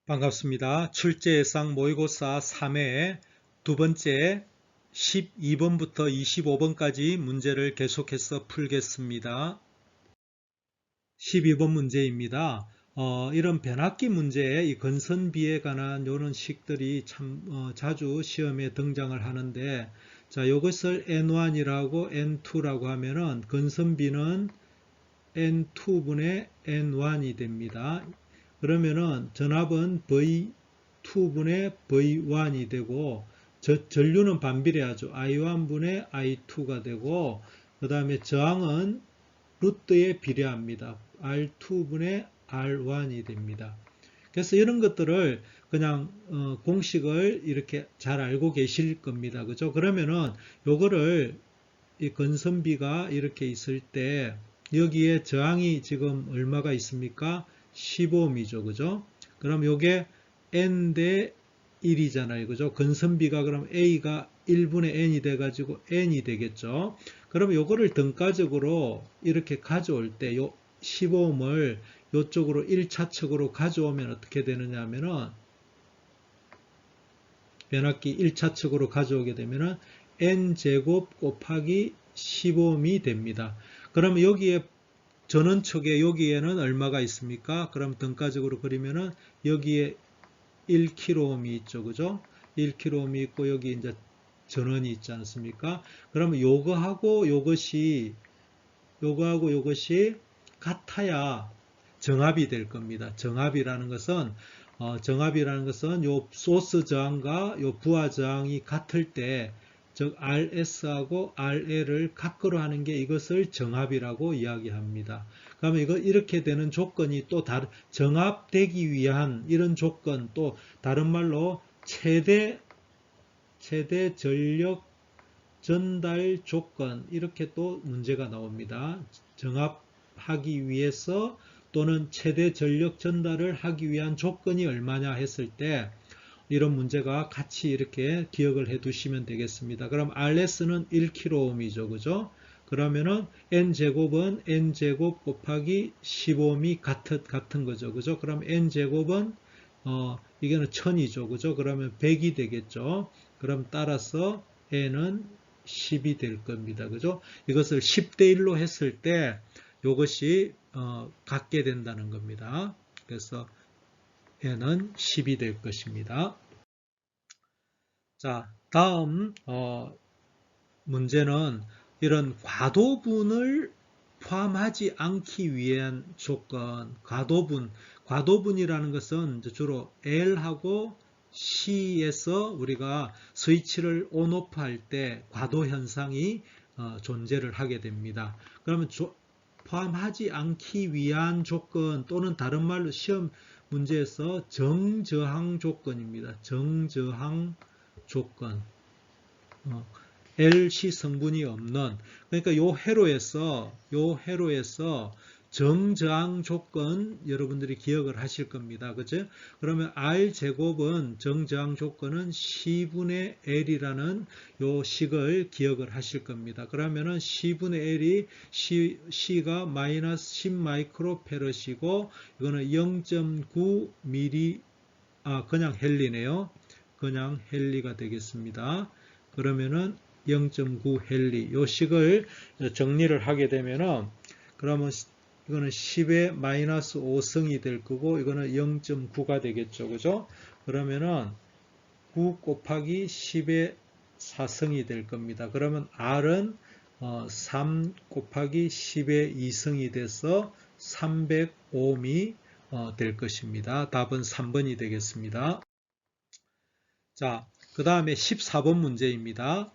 반갑습니다. 출제예상 모의고사 3회 두 번째 12번부터 25번까지 문제를 계속해서 풀겠습니다. 12번 문제입니다. 이런 변압기 문제에 이 건선비에 관한 이런 식들이 참 자주 시험에 등장을 하는데, 자, 이것을 N1이라고 N2라고 하면은 건선비는 N2분의 N1이 됩니다. 그러면은 전압은 V2분의 V1이 되고, 전류는 반비례하죠. I1분의 I2가 되고, 그 다음에 저항은 루트에 비례합니다. R2분의 R1이 됩니다. 그래서 이런 것들을 그냥 공식을 이렇게 잘 알고 계실 겁니다. 그죠? 그러면은 요거를 이 건선비가 이렇게 있을 때 여기에 저항이 지금 얼마가 있습니까? 15ohm이죠. 그죠? 그럼 요게 N 대 1이잖아요. 그죠? 건선비가 그럼 A가 1분의 N이 돼가지고 N이 되겠죠. 그럼 요거를 등가적으로 이렇게 가져올 때 요 15ohm을 요쪽으로 1차측으로 가져오면 어떻게 되느냐 하면은 변압기 1차측으로 가져오게 되면은 N제곱 곱하기 15ohm이 됩니다. 그럼 여기에 전원축에 여기에는 얼마가 있습니까? 그럼 등가적으로 그리면은 여기에 1kΩ이 있죠. 그죠? 1kΩ이 있고 여기 이제 전원이 있지 않습니까? 그러면 요거하고 요것이 같아야 정압이 될 겁니다. 정압이라는 것은 요 소스 저항과 요 부하 저항이 같을 때, 즉 RS하고 RL을 각거로 하는 게 이것을 정압이라고 이야기합니다. 그러면 이렇게 되는 조건이 또 정압되기 위한 이런 조건, 또 다른 말로 최대 전력 전달 조건, 이렇게 또 문제가 나옵니다. 정압하기 위해서 또는 최대 전력 전달을 하기 위한 조건이 얼마냐 했을 때 이런 문제가 같이 이렇게 기억을 해 두시면 되겠습니다. 그럼 RS는 1kΩ이죠. 그죠? 그러면은 N제곱은 N제곱 곱하기 15ohm이 같은 거죠. 그죠? 그럼 N제곱은 이거는 1000이죠. 그죠? 그러면 100이 되겠죠. 그럼 따라서 N은 10이 될 겁니다. 그죠? 이것을 10대 1로 했을 때 이것이 같게 된다는 겁니다. 그래서 N은 10이 될 것입니다. 자, 다음 문제는 이런 과도분을 포함하지 않기 위한 조건, 과도분이라는 것은 주로 L하고 C에서 우리가 스위치를 온오프 할 때 과도 현상이 존재를 하게 됩니다. 그러면 포함하지 않기 위한 조건, 또는 다른 말로 시험 문제에서 정저항 조건입니다. 정저항 조건. LC 성분이 없는, 그러니까 요 회로에서 정저항 조건 여러분들이 기억을 하실 겁니다. 그죠? 그러면 R 제곱은 정저항 조건은 C분의 L이라는 요 식을 기억을 하실 겁니다. 그러면은 C분의 L이 C가 마이너스 10 마이크로페럿이고 이거는 0.9 미리, 그냥 헨리네요. 그냥 헨리가 되겠습니다. 그러면은 0.9 헨리, 요 식을 정리를 하게 되면은, 그러면 이거는 10의 마이너스 5승이 될 거고 이거는 0.9가 되겠죠. 그죠? 그러면은 9 곱하기 10의 4승이 될 겁니다. 그러면 R은 3 곱하기 10의 2승이 돼서 305ohm이 될 것입니다. 답은 3번이 되겠습니다. 자, 그 다음에 14번 문제입니다.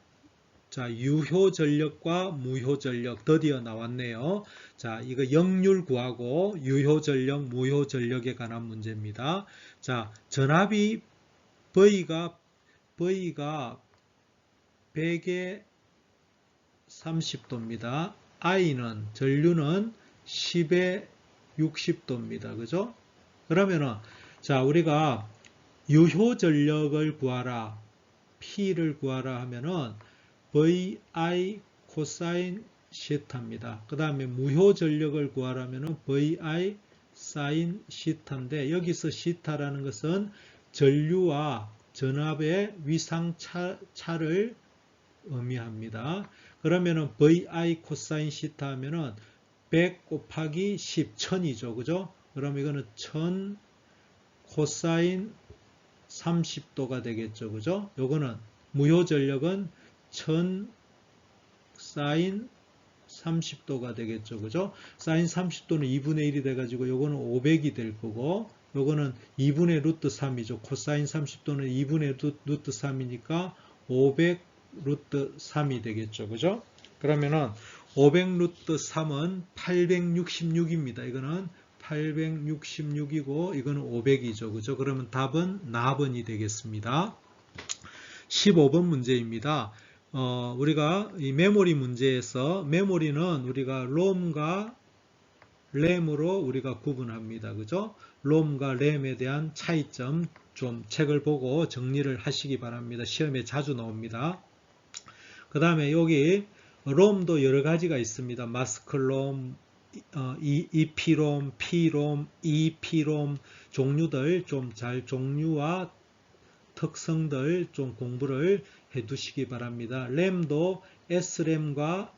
자, 유효전력과 무효전력 드디어 나왔네요. 자, 이거 역률 구하고 유효전력, 무효전력에 관한 문제입니다. 자, 전압이 V가 100에 30도입니다. I는, 전류는 10에 60도입니다. 그죠? 그러면은, 자, 우리가 유효전력을 구하라, P를 구하라 하면은 VI 코사인 시타입니다. 그 다음에 무효전력을 구하라면은 VI 사인 시타인데 여기서 시타라는 것은 전류와 전압의 위상 차를 의미합니다. 그러면은 vi 코사인 시타 하면은 100 곱하기 10, 1000이죠. 그죠? 그럼 이거는 1000 코사인 30도가 되겠죠. 그죠? 요거는 무효 전력은 1000 사인 30도가 되겠죠. 그죠? 사인 30도는 2분의 1이 돼가지고 요거는 500이 될 거고 요거는 2분의 루트 3이죠. 코사인 30도는 2분의 루트 3이니까 500 루트 3이 되겠죠. 그죠? 그러면은 500 루트 3은 866입니다. 이거는 866이고 이거는 500이죠. 그죠? 그러면 답은 나번이 되겠습니다. 15번 문제입니다. 우리가 이 메모리 문제에서 메모리는 우리가 롬과 램으로 우리가 구분합니다. 그죠? 롬과 램에 대한 차이점 좀 책을 보고 정리를 하시기 바랍니다. 시험에 자주 나옵니다. 그 다음에 여기 롬도 여러 가지가 있습니다. 마스크롬, EP롬, P롬, EP롬 종류들 좀 잘 종류와 특성들 좀 공부를 해 두시기 바랍니다. 램도 SRAM과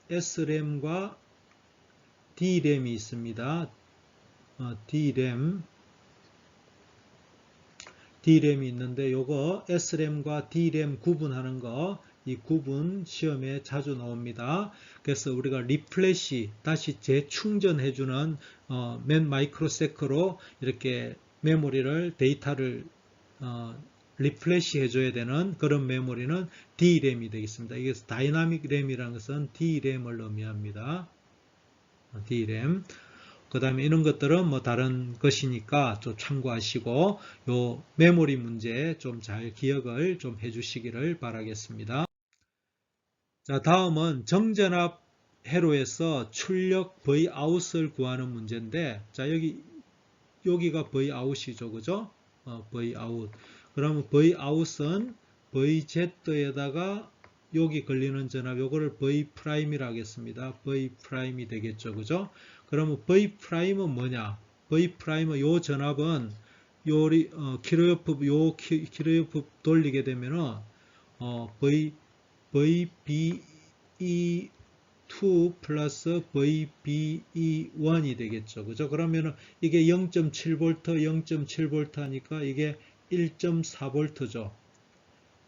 DRAM이 있습니다. DRAM이 있는데 요거 SRAM과 DRAM 구분하는 거 이 구분 시험에 자주 나옵니다. 그래서 우리가 리플래시 다시 재충전해주는 맨 마이크로세크로 이렇게 메모리를 데이터를 리플래시 해줘야 되는 그런 메모리는 DRAM이 되겠습니다. 이게 다이나믹 램이라는 것은 DRAM을 의미합니다. DRAM. 그 다음에 이런 것들은 뭐 다른 것이니까 좀 참고하시고 요 메모리 문제 좀 잘 기억을 좀 해주시기를 바라겠습니다. 자, 다음은 정전압 회로에서 출력 Vout을 구하는 문제인데, 자, 여기가 Vout이죠. 그죠? Vout. 그러면 Vout은 VZ에다가 여기 걸리는 전압, 요거를 V'이라 하겠습니다. V'이 되겠죠. 그죠? 그러면 V'은 뭐냐? V'은 요 전압은 킬로요프 돌리게 되면은 VBE2 플러스 VBE1이 되겠죠. 그죠? 그러면은 이게 0.7V, 0.7V 하니까 이게 1.4V죠.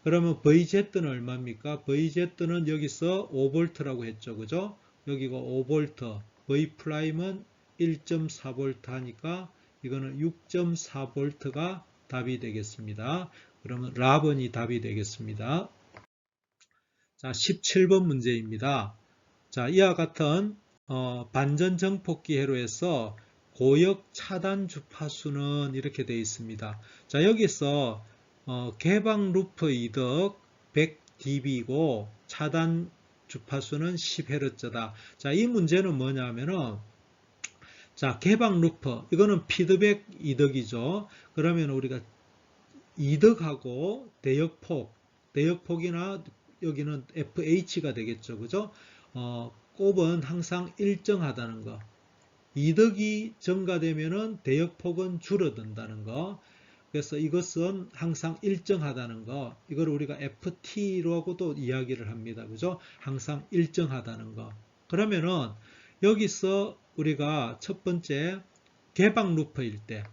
그러면 VZ는 얼마입니까? VZ는 여기서 5V라고 했죠. 그죠? 여기가 5V, V'은 1.4V 하니까 이거는 6.4V가 답이 되겠습니다. 그러면 라번이 답이 되겠습니다. 자, 17번 문제입니다. 자, 이와 같은 반전정폭기 회로에서 고역 차단 주파수는 이렇게 되어 있습니다. 자, 여기서 개방 루프 이득 100dB이고 차단 주파수는 10Hz다. 자, 이 문제는 뭐냐면은 자, 개방 루프 이거는 피드백 이득이죠. 그러면 우리가 이득하고 대역폭이나 여기는 FH가 되겠죠. 그죠? 곱은 항상 일정하다는 거. 이득이 증가되면은 대역폭은 줄어든다는 거. 그래서 이것은 항상 일정하다는 거. 이걸 우리가 FT라고도 이야기를 합니다. 그죠? 항상 일정하다는 거. 그러면은 여기서 우리가 첫 번째 개방 루프일 때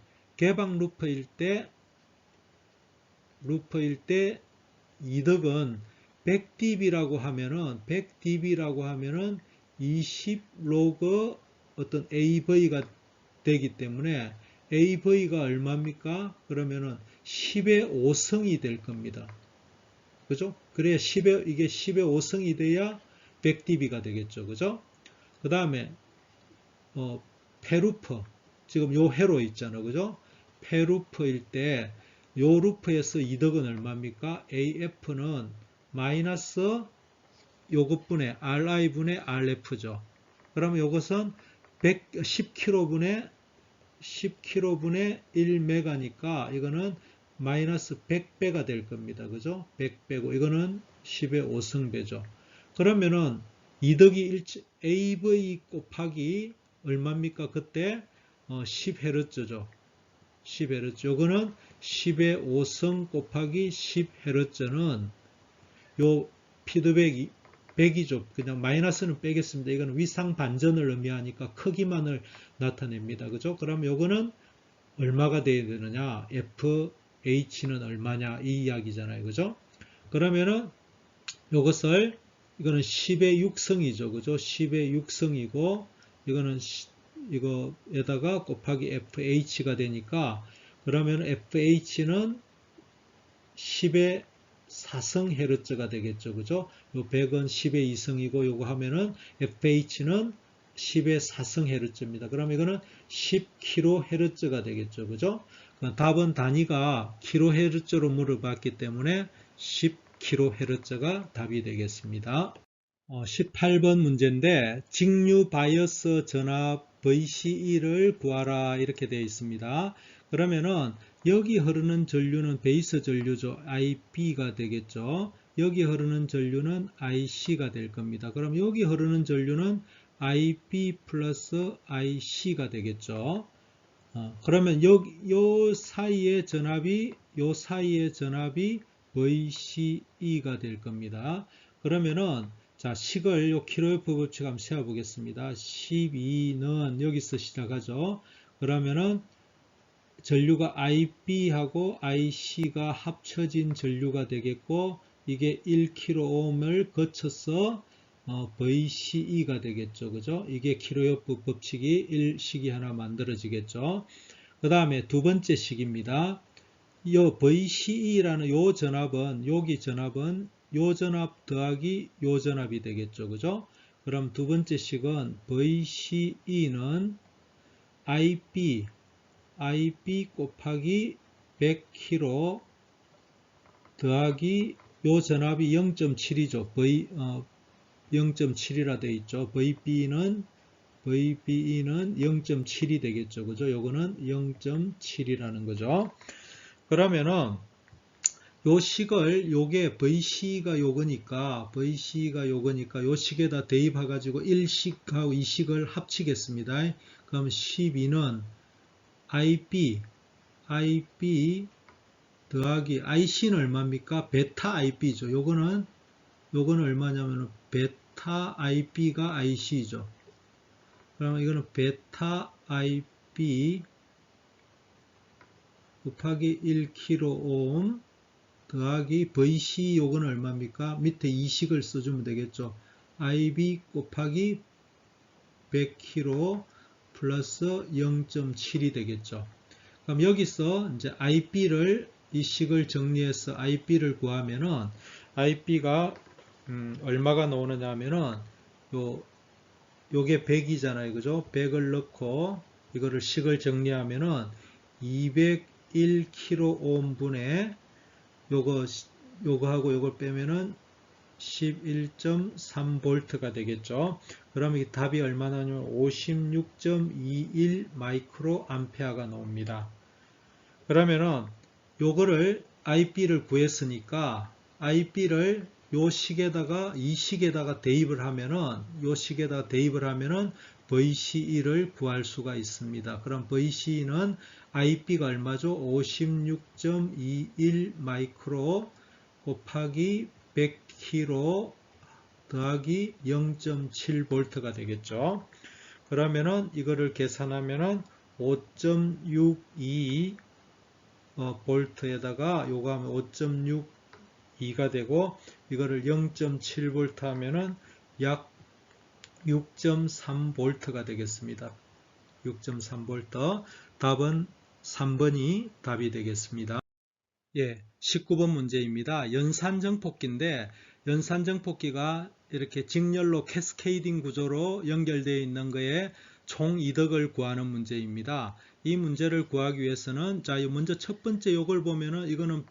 이득은 100dB라고 하면은 20로그 어떤 AV가 되기 때문에 AV가 얼마입니까? 그러면은 10의 5승이 될 겁니다. 그죠? 그래야 이게 10의 5승이 돼야 100dB가 되겠죠. 그죠? 그 다음에, 페루프. 지금 요 회로 있잖아. 그죠? 페루프일 때, 요 루프에서 이득은 얼마입니까? AF는 마이너스 요것분의 RI분의 RF죠. 그러면 요것은 10kV분의 1메가니까 이거는 마이너스 100배가 될 겁니다. 그죠? 100배고 이거는 10의 5승배죠. 그러면은 이득이 AV 곱하기 얼마입니까? 그때 10Hz죠. 10Hz. 요거는 10의 5성 곱하기 10Hz는 요 피드백이 100이죠. 그냥 마이너스는 빼겠습니다. 이거는 위상 반전을 의미하니까 크기만을 나타냅니다. 그죠? 그럼 요거는 얼마가 돼야 되느냐? FH는 얼마냐? 이 이야기잖아요. 그죠? 그러면은 요것을 이거는 10의 6성이죠. 그죠? 10의 6성이고 이거는 이거에다가 곱하기 FH가 되니까 그러면 FH는 10의 4성 헤르츠가 되겠죠. 그죠? 요 100은 10의 2성이고 요거 하면은 FH는 10의 4성 헤르츠입니다. 그럼 이거는 10kHz가 되겠죠. 그죠? 답은 단위가 kHz로 물어봤기 때문에 10kHz가 답이 되겠습니다. 18번 문제인데 직류 바이어스 전압 VCE를 구하라 이렇게 되어 있습니다. 그러면은 여기 흐르는 전류는 베이스 전류죠. IB가 되겠죠. 여기 흐르는 전류는 IC가 될 겁니다. 그럼 여기 흐르는 전류는 IB 플러스 IC가 되겠죠. 그러면 요 사이의 전압이 VCE가 될 겁니다. 그러면은 자, 식을 요 킬로웨프 법칙 한번 세워보겠습니다. 12는 여기서 시작하죠. 그러면은 전류가 IB하고 IC가 합쳐진 전류가 되겠고 이게 1kΩ을 거쳐서 VCE가 되겠죠. 그죠? 이게 킬로웨프 법칙이 1식이 하나 만들어지겠죠. 그 다음에 두 번째 식입니다. 이 VCE라는 요 전압은 여기 전압은 요 전압 더하기 요 전압이 되겠죠. 그죠? 그럼 두 번째 식은 VCE는 IB 곱하기 100kg 더하기 요 전압이 0.7이죠. 0.7이라 되어 있죠. VB는 0.7이 되겠죠. 그죠? 요거는 0.7이라는 거죠. 그러면은 요 식을 요게 VC가 요거니까 요 식에다 대입해 가지고 1식하고 2식을 합치겠습니다. 그럼 12는 IB 더하기 IC는 얼마입니까? 베타 IB죠. 요거는 얼마냐면 베타 IB가 IC죠. 그러면 이거는 베타 IB 곱하기 1kΩ 더하기 VC 요거는 얼마입니까? 밑에 2식을 써주면 되겠죠. IB 곱하기 100kg 플러스 0.7이 되겠죠. 그럼 여기서 이제 IB를 이 식을 정리해서 IB를 구하면은 IB가 얼마가 나오느냐 하면은 요게 100이잖아요. 그죠? 100을 넣고 이거를 식을 정리하면은 201kΩ 분의 요거하고 요걸 빼면은 11.3V가 되겠죠. 그럼 이 답이 얼마나 나오냐면 56.21 마이크로 암페어가 나옵니다. 그러면은 요거를 IB를 구했으니까 IB를 요 식에다가 이 식에다가 대입을 하면은 VCE를 구할 수가 있습니다. 그럼 VCE는 IB가 얼마죠? 56.21 마이크로 곱하기 100kg 더하기 0.7V가 되겠죠. 그러면은 이거를 계산하면은 5.62 볼트에다가 요거 하면 5.62가 되고 이거를 0.7V 하면은 약 6.3V가 되겠습니다. 6.3V. 답은 3번이 답이 되겠습니다. 예, 19번 문제입니다. 연산정폭기인데 연산정폭기가 이렇게 직렬로 캐스케이딩 구조로 연결되어 있는 거에 총 이득을 구하는 문제입니다. 이 문제를 구하기 위해서는 자, 먼저 첫 번째 요걸 보면은 이거는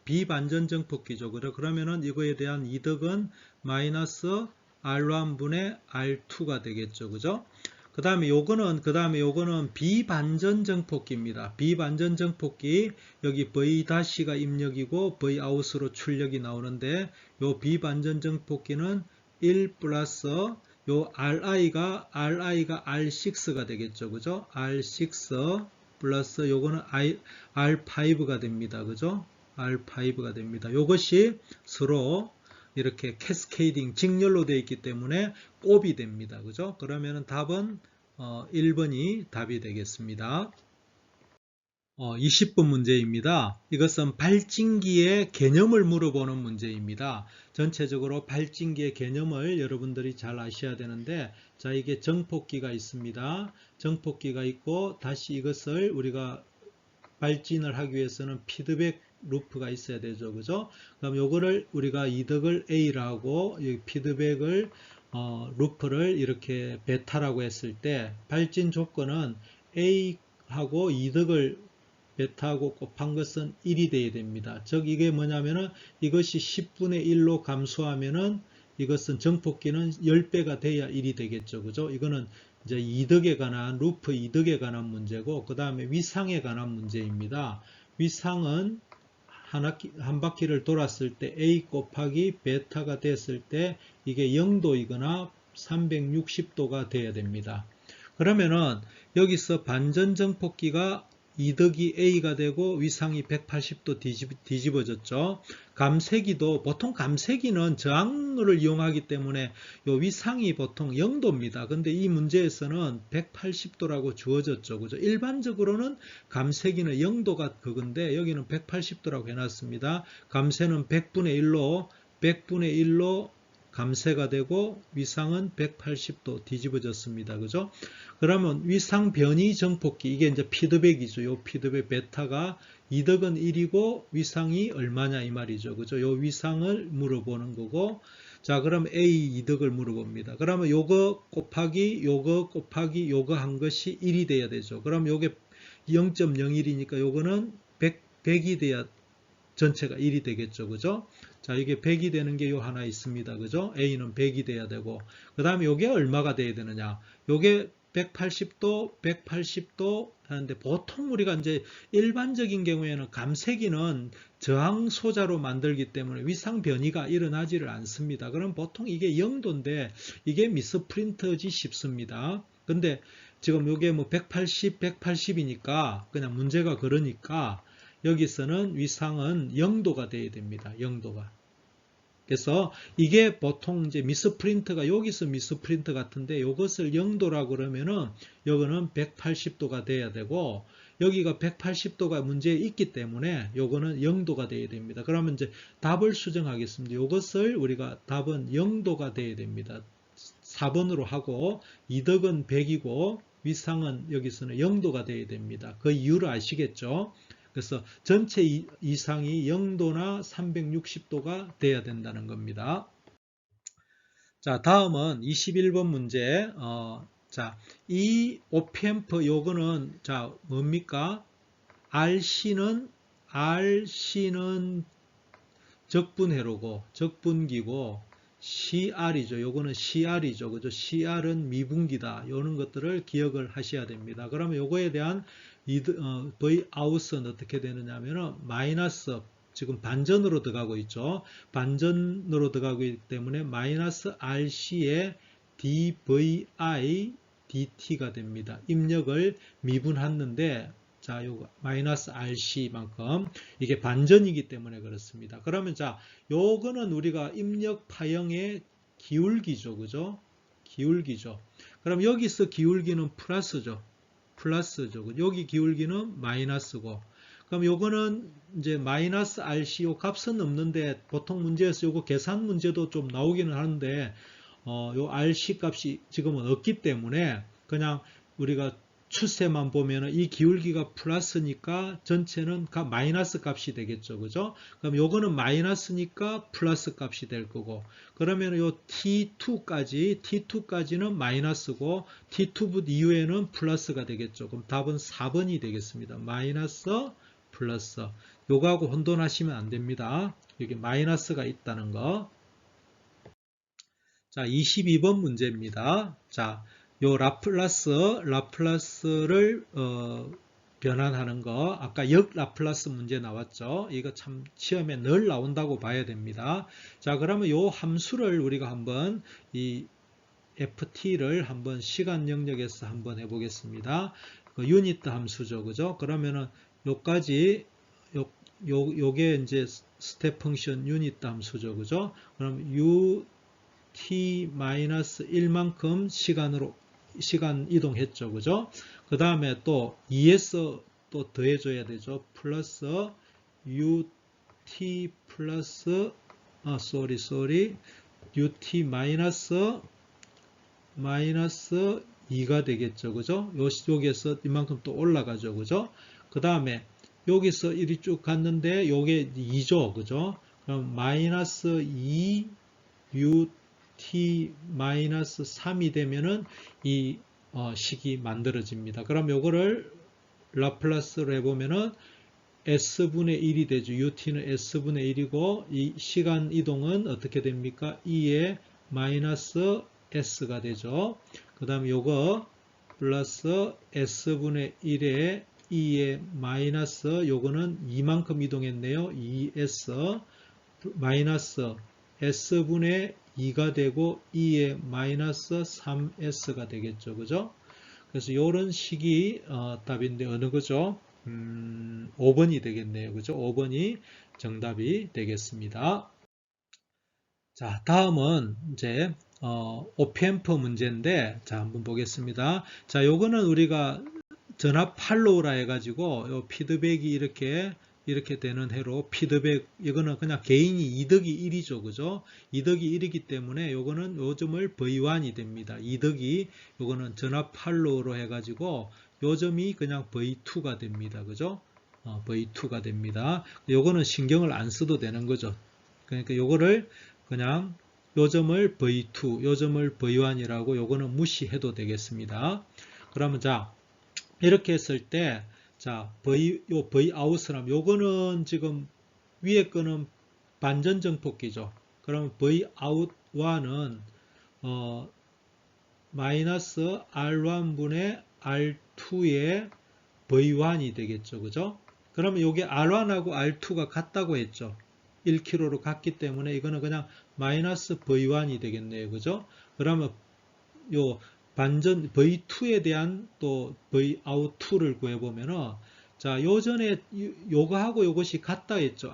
비반전정폭기죠. 그러면은 이거에 대한 이득은 마이너스 R1분의 R2가 되겠죠. 그죠? 그 다음에 요거는 비반전정폭기입니다. 비반전정폭기 여기 V-가 입력이고 V-out으로 출력이 나오는데 요 비반전정폭기는 1 플러스 요 ri가 r6가 되겠죠. 그죠? r6 플러스 요거는 r5가 됩니다. 그죠? r5가 됩니다. 요것이 서로 이렇게 캐스케이딩 직렬로 되어 있기 때문에 곱이 됩니다. 그죠? 그러면은 답은 1번이 답이 되겠습니다. 20번 문제입니다. 이것은 발진기의 개념을 물어보는 문제입니다. 전체적으로 발진기의 개념을 여러분들이 잘 아셔야 되는데, 자, 이게 정폭기가 있습니다. 정폭기가 있고, 다시 이것을 우리가 발진을 하기 위해서는 피드백 루프가 있어야 되죠. 그죠? 그럼 요거를 우리가 이득을 A라고, 피드백을, 루프를 이렇게 베타라고 했을 때, 발진 조건은 A하고 이득을 베타하고 곱한 것은 1이 돼야 됩니다. 즉 이게 뭐냐면은 이것이 10분의 1로 감소하면은 이것은 정폭기는 10배가 돼야 1이 되겠죠. 그죠? 이거는 이제 이득에 관한 루프 이득에 관한 문제고, 그 다음에 위상에 관한 문제입니다. 위상은 한 바퀴를 돌았을 때 A 곱하기 베타가 됐을 때 이게 0도이거나 360도가 돼야 됩니다. 그러면은 여기서 반전 정폭기가 이득이 A가 되고 위상이 180도 뒤집어졌죠. 감쇄기도 보통 감쇄기는 저항을 이용하기 때문에 요 위상이 보통 0도입니다. 근데 이 문제에서는 180도라고 주어졌죠. 그죠? 일반적으로는 감쇄기는 0도가 그건데 여기는 180도라고 해놨습니다. 감쇄는 100분의 1로 감쇄가 되고 위상은 180도 뒤집어졌습니다. 그죠? 그러면 위상 변이 정폭기, 이게 이제 피드백이죠. 요 피드백 베타가 이득은 1이고 위상이 얼마냐 이 말이죠. 그죠? 요 위상을 물어보는 거고, 자, 그럼 A 이득을 물어봅니다. 그러면 요거 곱하기 요거 한 것이 1이 돼야 되죠. 그럼 요게 0.01이니까 요거는 100이 돼야 전체가 1이 되겠죠. 그죠? 자, 이게 100이 되는 게 요 하나 있습니다. 그죠? A는 100이 돼야 되고, 그 다음에 요게 얼마가 돼야 되느냐? 요게 180도 하는데, 보통 우리가 이제 일반적인 경우에는 감쇄기는 저항 소자로 만들기 때문에 위상 변이가 일어나지를 않습니다. 그럼 보통 이게 0도인데 이게 미스프린트지 싶습니다. 근데 지금 요게 뭐 180이니까 그냥 문제가 그러니까 여기서는 위상은 0도가 돼야 됩니다. 0도가. 그래서 이게 보통 이제 미스프린트가 여기서 미스프린트 같은데 이것을 0도라고 그러면은 여기는 180도가 돼야 되고 여기가 180도가 문제에 있기 때문에 요거는 0도가 돼야 됩니다. 그러면 이제 답을 수정하겠습니다. 이것을 우리가 답은 0도가 돼야 됩니다. 4번으로 하고 이득은 100이고 위상은 여기서는 0도가 돼야 됩니다. 그 이유를 아시겠죠? 그래서 전체 이상이 0도나 360도가 돼야 된다는 겁니다. 자, 다음은 21번 문제. 자, 이 오펜프 요거는 자, 뭡니까? RC는 적분회로고 적분기고 CR이죠. 요거는 CR이죠. 그죠? CR은 미분기다. 요런 것들을 기억을 하셔야 됩니다. 그러면 요거에 대한 V 아웃은 어떻게 되느냐 하면은 마이너스 지금 반전으로 들어가고 있죠. 반전으로 들어가고 있기 때문에 마이너스 RC의 dVI dt가 됩니다. 입력을 미분했는데 자, 요거 마이너스 RC만큼 이게 반전이기 때문에 그렇습니다. 그러면 자, 요거는 우리가 입력 파형의 기울기죠. 그죠? 기울기죠. 그럼 여기서 기울기는 플러스죠. 여기 기울기는 마이너스고. 그럼 요거는 이제 마이너스 RC 요 값은 없는데 보통 문제에서 요거 계산 문제도 좀 나오기는 하는데 요 RC 값이 지금은 없기 때문에 그냥 우리가 추세만 보면은 이 기울기가 플러스니까 전체는 마이너스 값이 되겠죠. 그죠? 그럼 요거는 마이너스니까 플러스 값이 될 거고. 그러면 요 T2까지는 마이너스고 T2 이후에는 플러스가 되겠죠. 그럼 답은 4번이 되겠습니다. 마이너스 플러스. 요거하고 혼돈하시면 안 됩니다. 여기 마이너스가 있다는 거. 자, 22번 문제입니다. 자, 요 라플라스를 변환하는 거 아까 역 라플라스 문제 나왔죠. 이거 참 시험에 늘 나온다고 봐야 됩니다. 자, 그러면 요 함수를 우리가 한번 이 ft를 한번 시간 영역에서 한번 해보겠습니다. 그 유니트 함수죠, 그죠? 그러면은 요까지 요게 이제 스텝 펑션 유니트 함수죠, 그죠? 그럼 ut-1만큼 시간 이동했죠, 그죠? 그 다음에 또 2에서 또 더해줘야 되죠. 플러스 ut 플러스 ut 마이너스 2가 되겠죠, 그죠? 여기에서 이만큼 또 올라가죠, 그죠? 그 다음에 여기서 이리 쭉 갔는데 요게 2죠, 그죠? 그럼 마이너스 2 ut 마이너스 3이 되면은 이 식이 만들어집니다. 그럼 요거를 라플라스로 해보면은 s분의 1이 되죠. ut는 s분의 1이고 이 시간 이동은 어떻게 됩니까? 2의 마이너스 s가 되죠. 그 다음에 요거 플러스 s분의 1에 2의 마이너스 요거는 2만큼 이동했네요. 2s 마이너스 s분의 2가 되고 2의 마이너스 3s가 되겠죠. 그죠? 그래서 이런 식이 답인데 어느 거죠? 5번이 되겠네요. 그죠? 5번이 정답이 되겠습니다. 자, 다음은 이제 OPMP 문제인데 자, 한번 보겠습니다. 자, 요거는 우리가 전압 팔로우라 해가지고 요 피드백이 이렇게 되는 해로 피드백 이거는 그냥 개인이 이득이 1이죠. 그죠? 이득이 1이기 때문에 요거는 요점을 V1이 됩니다. 이득이 요거는 전압 팔로우로 해가지고 요점이 그냥 V2가 됩니다. 그죠? V2가 됩니다. 요거는 신경을 안 써도 되는 거죠. 그러니까 요거를 그냥 요점을 V2, 요점을 V1이라고 요거는 무시해도 되겠습니다. 그러면 자, 이렇게 했을 때 자, 요 Vout이라면 요거는 지금 위에 거는 반전정폭기죠. 그러면 Vout1은 마이너스 R1분의 R2의 V1이 되겠죠. 그죠? 그러면 요게 R1하고 R2가 같다고 했죠. 1km로 같기 때문에 이거는 그냥 마이너스 V1이 되겠네요. 그죠? 그러면 요 반전 V2에 대한 또 Vout2를 구해보면은 자, 요전에 요거하고 요것이 같다 했죠.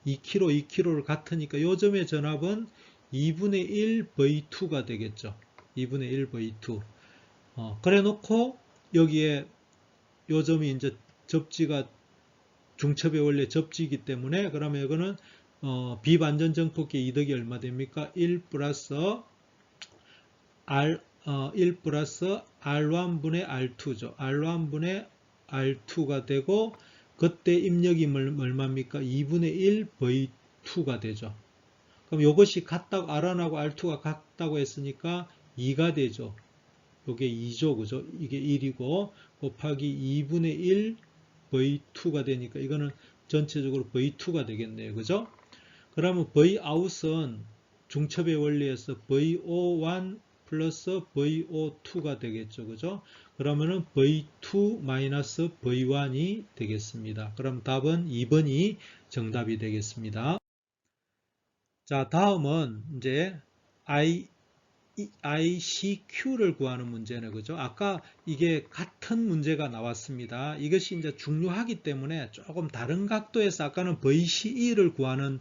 2km를 같으니까 요점의 전압은 2분의 1 V2가 되겠죠. 2분의 1 V2. 그래 놓고 여기에 요점이 이제 접지가 중첩의 원래 접지이기 때문에 그러면 이거는 비반전정폭기의 이득이 얼마 됩니까? 1 플러스 R1분의 R2죠. R1분의 R2가 되고 그때 입력이 얼마입니까? 2분의 1 V2가 되죠. 그럼 이것이 같다고 R1하고 R2가 같다고 했으니까 2가 되죠. 이게 2죠. 그죠? 이게 1이고 곱하기 2분의 1 V2가 되니까 이거는 전체적으로 V2가 되겠네요. 그죠? 그러면 Vout은 중첩의 원리에서 VO1 플러스 VO2가 되겠죠. 그죠? 그러면은 V2 마이너스 V1이 되겠습니다. 그럼 답은 2번이 정답이 되겠습니다. 자, 다음은 이제 ICQ를 구하는 문제네. 그죠? 아까 이게 같은 문제가 나왔습니다. 이것이 이제 중요하기 때문에 조금 다른 각도에서 아까는 VCE를 구하는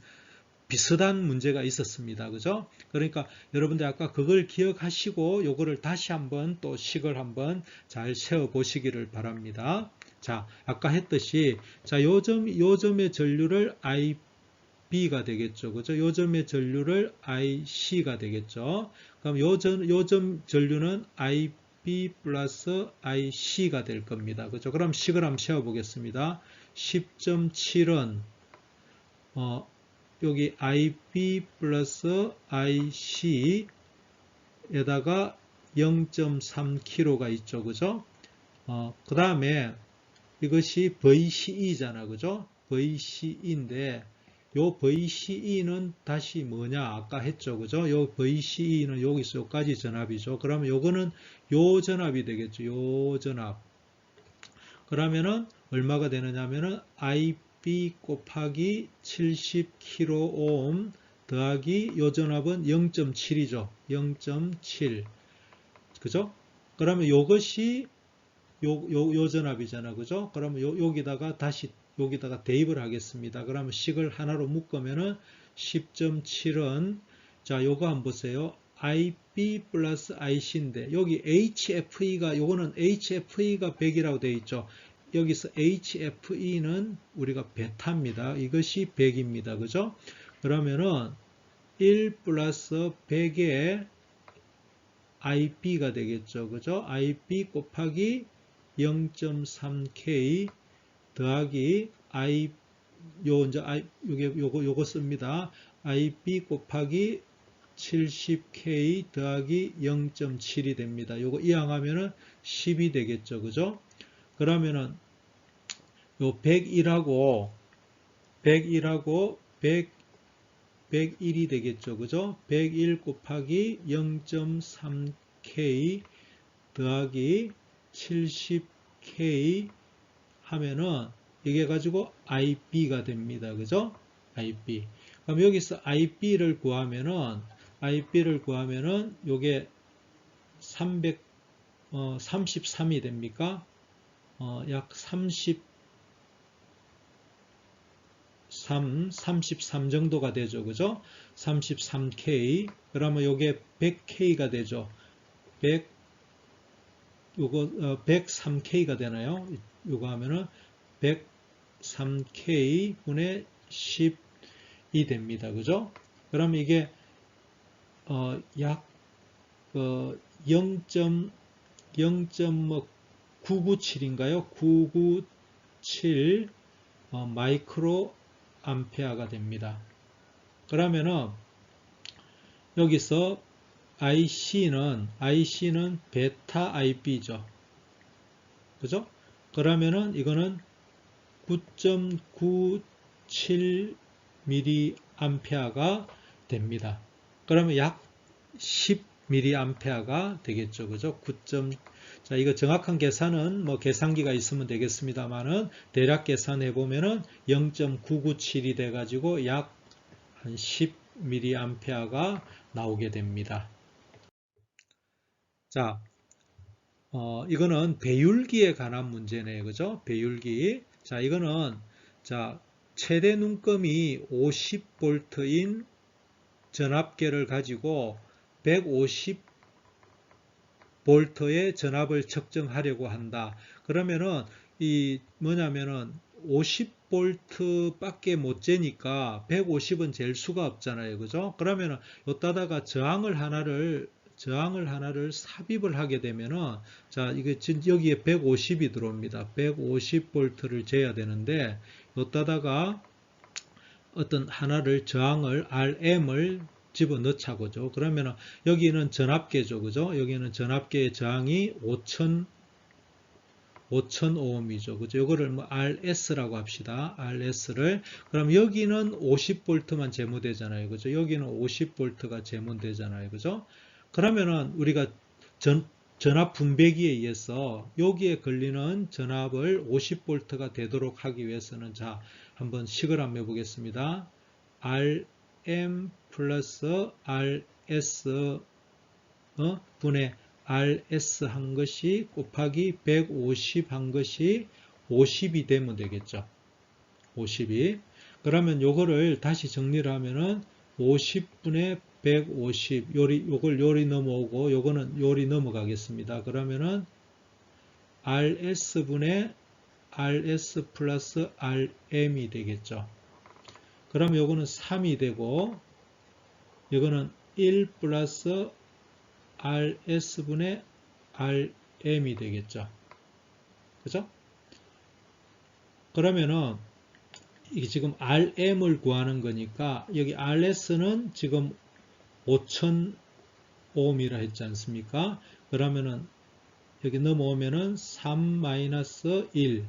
비슷한 문제가 있었습니다. 그죠? 그러니까 여러분들 아까 그걸 기억하시고 요거를 다시 한번 또 식을 한번 잘 세워 보시기를 바랍니다. 자, 아까 했듯이 자, 요점의 전류를 IB가 되겠죠. 그죠? 요점의 전류를 IC가 되겠죠. 그럼 요점 전류는 IB 플러스 IC가 될 겁니다. 그죠? 그럼 식을 한번 세워 보겠습니다. 10.7은 여기 IB 플러스 IC에다가 0.3kg가 있죠. 그죠? 그 다음에 이것이 VCE잖아. 그죠? VCE인데 요 VCE는 다시 뭐냐? 아까 했죠. 그죠? 요 VCE는 여기서 여기까지 전압이죠. 그러면 요거는 요 전압이 되겠죠. 요 전압. 그러면은 얼마가 되느냐면은 IB 곱하기 70kΩ 더하기 요 전압은 0.7이죠. 0.7. 그죠? 그러면 요것이 요 전압이잖아. 그죠? 그러면 여기다가 다시 여기다가 대입을 하겠습니다. 그러면 식을 하나로 묶으면은 10.7은 자, 요거 한번 보세요. IB 플러스 IC인데 여기 HFE가 요거는 HFE가 100이라고 되어 있죠. 여기서 HFE는 우리가 베타입니다. 이것이 100입니다. 그죠? 그러면은 1 플러스 100의 IB가 되겠죠. 그죠? IB 곱하기 0.3K 더하기 요거 씁니다. IB 곱하기 70K 더하기 0.7이 됩니다. 요거 이항하면은 10이 되겠죠. 그죠? 그러면은 요 101하고 101이 되겠죠. 그죠? 101 곱하기 0.3K 더하기 70K 하면은 이게 가지고 IB가 됩니다. 그죠? IB. 그럼 여기서 IB를 구하면은 요게 33이 됩니까? 약 33 정도가 되죠. 그죠? 33K. 그러면 요게 100K가 되죠. 103K가 되나요? 요거 하면은 103K 분의 10이 됩니다. 그죠? 그러면 이게 약 0.997인가요? 997 마이크로 암페어가 됩니다. 그러면은 여기서 IC는 베타 IB죠. 그죠? 그러면은 이거는 9.97mA가 됩니다. 그러면 약 10mA가 되겠죠. 그죠? 자, 이거 정확한 계산은 뭐 계산기가 있으면 되겠습니다만은 대략 계산해 보면은 0.997이 돼 가지고 약 한 10mA가 나오게 됩니다. 자, 이거는 배율기에 관한 문제네요. 그죠? 배율기. 자, 이거는 자, 최대 눈금이 50V인 전압계를 가지고 150V의 전압을 측정하려고 한다. 그러면은 이 뭐냐면은 50V 밖에 못 재니까 150은 잴 수가 없잖아요. 그죠? 그러면은 여기다가 저항을 하나를 삽입을 하게 되면은 자, 이게 여기에 150이 들어옵니다. 150V를 재야 되는데 여기다가 어떤 하나를 저항을 RM을 집어넣자고죠. 그러면은 여기는 전압계죠. 그죠? 여기는 전압계의 저항이 5000ohm이죠. 그죠? 이거를 뭐 RS라고 합시다. RS를. 그럼 여기는 50V만 제모되잖아요. 그죠? 여기는 50V가 제모되잖아요. 그죠? 그러면은 우리가 전압 분배기에 의해서 여기에 걸리는 전압을 50V가 되도록 하기 위해서는 자, 한번 식을 한번 해보겠습니다. RM 플러스 RS 분의 RS 한 것이 곱하기 150 한 것이 50이 되면 되겠죠. 50이. 그러면 요거를 다시 정리를 하면은 50분의 150 요걸 요리 넘어오고 요거는 요리 넘어가겠습니다. 그러면은 RS분의 RS 플러스 RM이 되겠죠. 그럼 요거는 3이 되고 요거는 1 플러스 RS분의 RM이 되겠죠. 그죠? 그러면은 이게 지금 RM을 구하는 거니까 여기 RS는 지금 5000ohm이라 했지 않습니까? 그러면은 여기 넘어오면은 3-1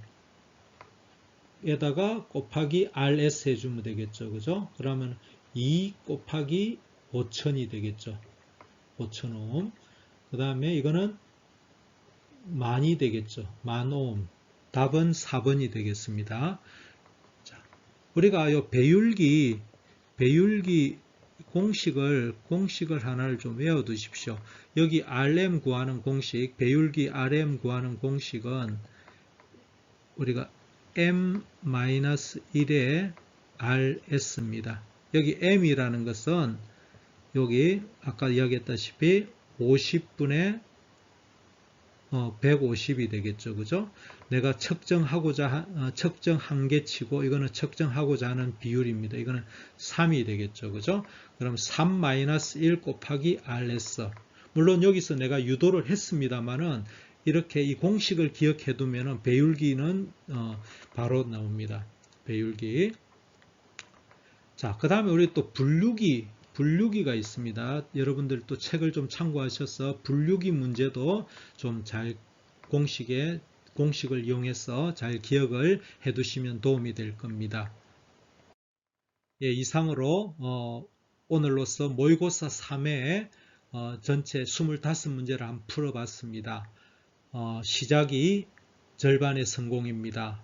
에다가 곱하기 RS 해주면 되겠죠. 그죠? 그러면 2 곱하기 5000이 되겠죠. 5000ohm. 그 다음에 이거는 만이 되겠죠. 10,000ohm. 답은 4번이 되겠습니다. 자, 우리가 이 배율기 공식을 하나를 좀 외워 두십시오. 여기 RM 구하는 공식, 배율기 RM 구하는 공식은 우리가 m-1의 rs입니다. 여기 m이라는 것은 여기 아까 이야기했다시피 50분의 150이 되겠죠. 그죠? 내가 측정한 개 치고 이거는 측정하고자 하는 비율입니다. 이거는 3이 되겠죠. 그죠? 그럼 3-1 곱하기 rs. 물론 여기서 내가 유도를 했습니다만은 이렇게 이 공식을 기억해 두면은 배율기는 바로 나옵니다. 배율기. 자, 그 다음에 우리 또 분류기가 있습니다. 여러분들 또 책을 좀 참고하셔서 분류기 문제도 좀 잘 공식을 이용해서 잘 기억을 해 두시면 도움이 될 겁니다. 예, 이상으로 오늘로써 모의고사 3회 전체 25문제를 한번 풀어봤습니다. 시작이 절반의 성공입니다.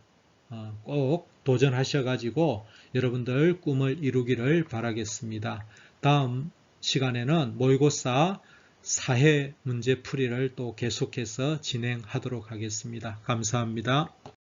꼭 도전하셔가지고 여러분들 꿈을 이루기를 바라겠습니다. 다음 시간에는 모의고사 4회 문제 풀이를 또 계속해서 진행하도록 하겠습니다. 감사합니다.